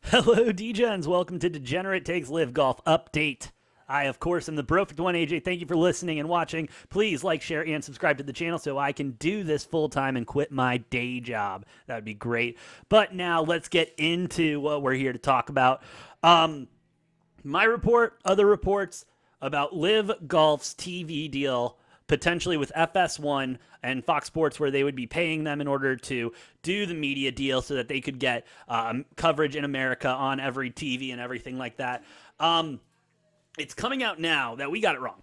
Hello, Degens. Welcome to DegenTakes LIV Golf Update. I, of course, am the Perfect One, AJ. Thank you for listening and watching. Please like, share, and subscribe to the channel so I can do this full-time and quit my day job. That would be great. But now let's get into what we're here to talk about. My report, other reports about LIV Golf's TV deal, potentially with FS1 and Fox Sports, where they would be paying them in order to do the media deal so that they could get coverage in America on every TV and everything like that. It's coming out now that we got it wrong.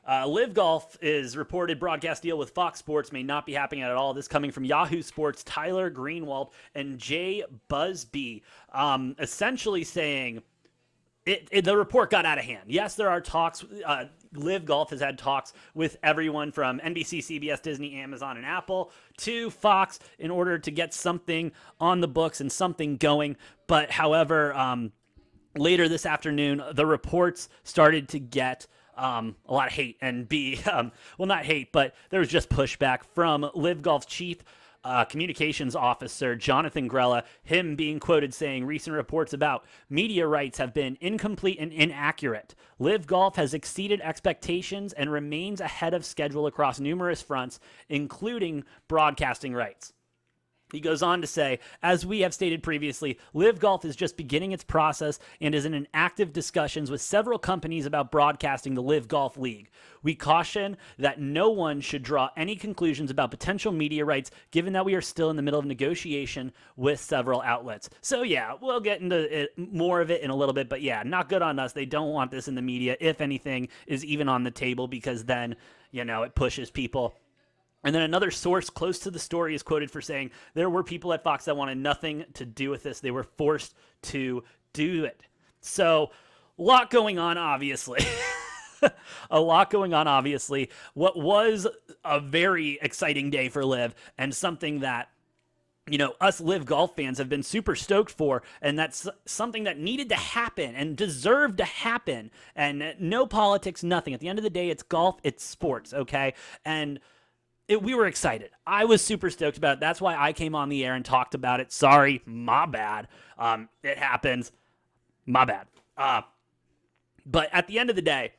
LIV Golf is reported broadcast deal with Fox Sports may not be happening at all. This coming from Yahoo Sports, Tyler Greenwald, and Jay Busby, essentially saying the report got out of hand. Yes, there are talks. LIV Golf has had talks with everyone from NBC, CBS, Disney, Amazon, and Apple to Fox in order to get something on the books and something going. But however, later this afternoon, the reports started to get a lot of hate and well, not hate, but there was just pushback from LIV Golf's chief communications officer, Jonathan Grella, him being quoted saying recent reports about media rights have been incomplete and inaccurate. LIV Golf has exceeded expectations and remains ahead of schedule across numerous fronts, including broadcasting rights. He goes on to say, as we have stated previously, LIV Golf is just beginning its process and is in active discussions with several companies about broadcasting the LIV Golf League. We caution that no one should draw any conclusions about potential media rights, given that we are still in the middle of negotiation with several outlets. So yeah, we'll get into more of it in a little bit, but yeah, not good on us. They don't want this in the media, if anything is even on the table, because then, it pushes people. And then another source close to the story is quoted for saying, there were people at Fox that wanted nothing to do with this. They were forced to do it. So, a lot going on, obviously. A lot going on, obviously. What was a very exciting day for LIV and something that us LIV Golf fans have been super stoked for, and that's something that needed to happen and deserved to happen. And no politics, nothing. At the end of the day, it's golf, it's sports, okay? And we were excited. I was super stoked about it. That's why I came on the air and talked about it. Sorry, my bad. It happens. My bad. But at the end of the day,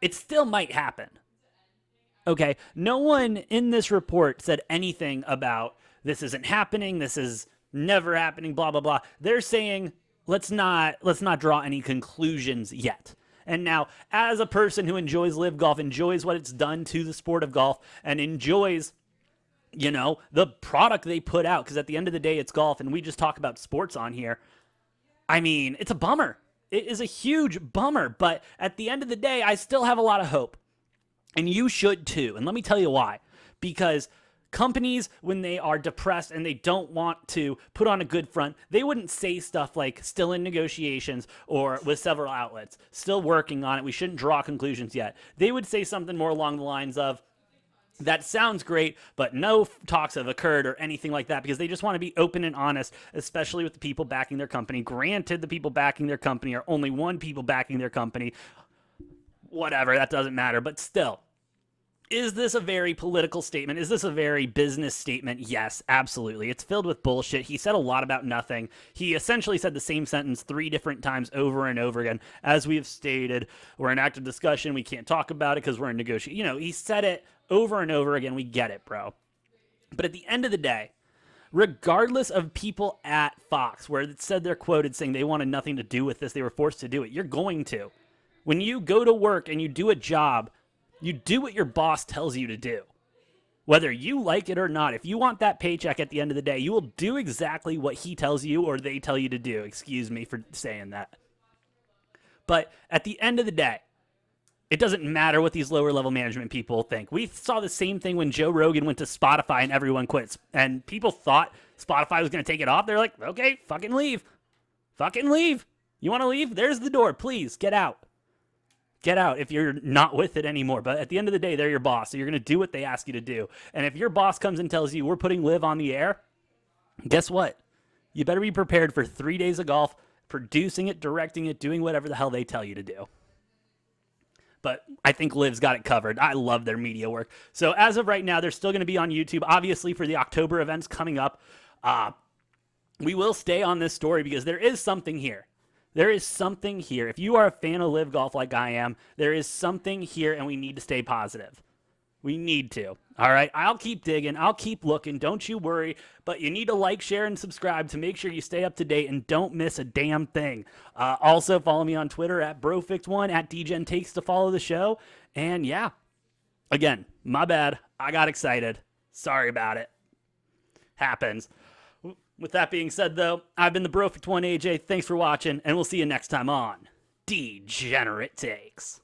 it still might happen. Okay? No one in this report said anything about this isn't happening, this is never happening, blah, blah, blah. They're saying, let's not draw any conclusions yet. And now, as a person who enjoys LIV Golf, enjoys what it's done to the sport of golf, and enjoys, the product they put out, because at the end of the day, it's golf, and we just talk about sports on here. I mean, it's a bummer. It is a huge bummer, but at the end of the day, I still have a lot of hope. And you should too. And let me tell you why. Because companies, when they are depressed and they don't want to put on a good front, they wouldn't say stuff like still in negotiations or with several outlets, still working on it, we shouldn't draw conclusions yet. They would say something more along the lines of, that sounds great, but no talks have occurred or anything like that, because they just want to be open and honest, especially with the people backing their company. Granted, the people backing their company are only one people backing their company. Whatever, that doesn't matter, but still. Is this a very political statement? Is this a very business statement? Yes, absolutely. It's filled with bullshit. He said a lot about nothing. He essentially said the same sentence 3 different times over and over again. As we have stated, we're in active discussion. We can't talk about it because we're in negotiation. He said it over and over again. We get it, bro. But at the end of the day, regardless of people at Fox, where it said they're quoted saying they wanted nothing to do with this, they were forced to do it. You're going to. When you go to work and you do a job, you do what your boss tells you to do. Whether you like it or not, if you want that paycheck at the end of the day, you will do exactly what he tells you or they tell you to do. Excuse me for saying that. But at the end of the day, it doesn't matter what these lower level management people think. We saw the same thing when Joe Rogan went to Spotify and everyone quits. And people thought Spotify was going to take it off. They're like, okay, fucking leave. Fucking leave. You want to leave? There's the door. Please, get out. Get out if you're not with it anymore. But at the end of the day, they're your boss, so you're going to do what they ask you to do. And if your boss comes and tells you, we're putting LIV on the air, guess what? You better be prepared for 3 days of golf, producing it, directing it, doing whatever the hell they tell you to do. But I think LIV's got it covered. I love their media work. So as of right now, they're still going to be on YouTube, obviously, for the October events coming up. we will stay on this story because there is something here. There is something here. If you are a fan of LIV Golf like I am, there is something here, and we need to stay positive. We need to. All right, I'll keep digging. I'll keep looking. Don't you worry. But you need to like, share, and subscribe to make sure you stay up to date and don't miss a damn thing. Also, follow me on Twitter at Brofix1, at DegenTakes to follow the show. And yeah, again, my bad. I got excited. Sorry about it. Happens. With that being said, though, I've been the Brofix1 AJ. Thanks for watching, and we'll see you next time on DegenTakes.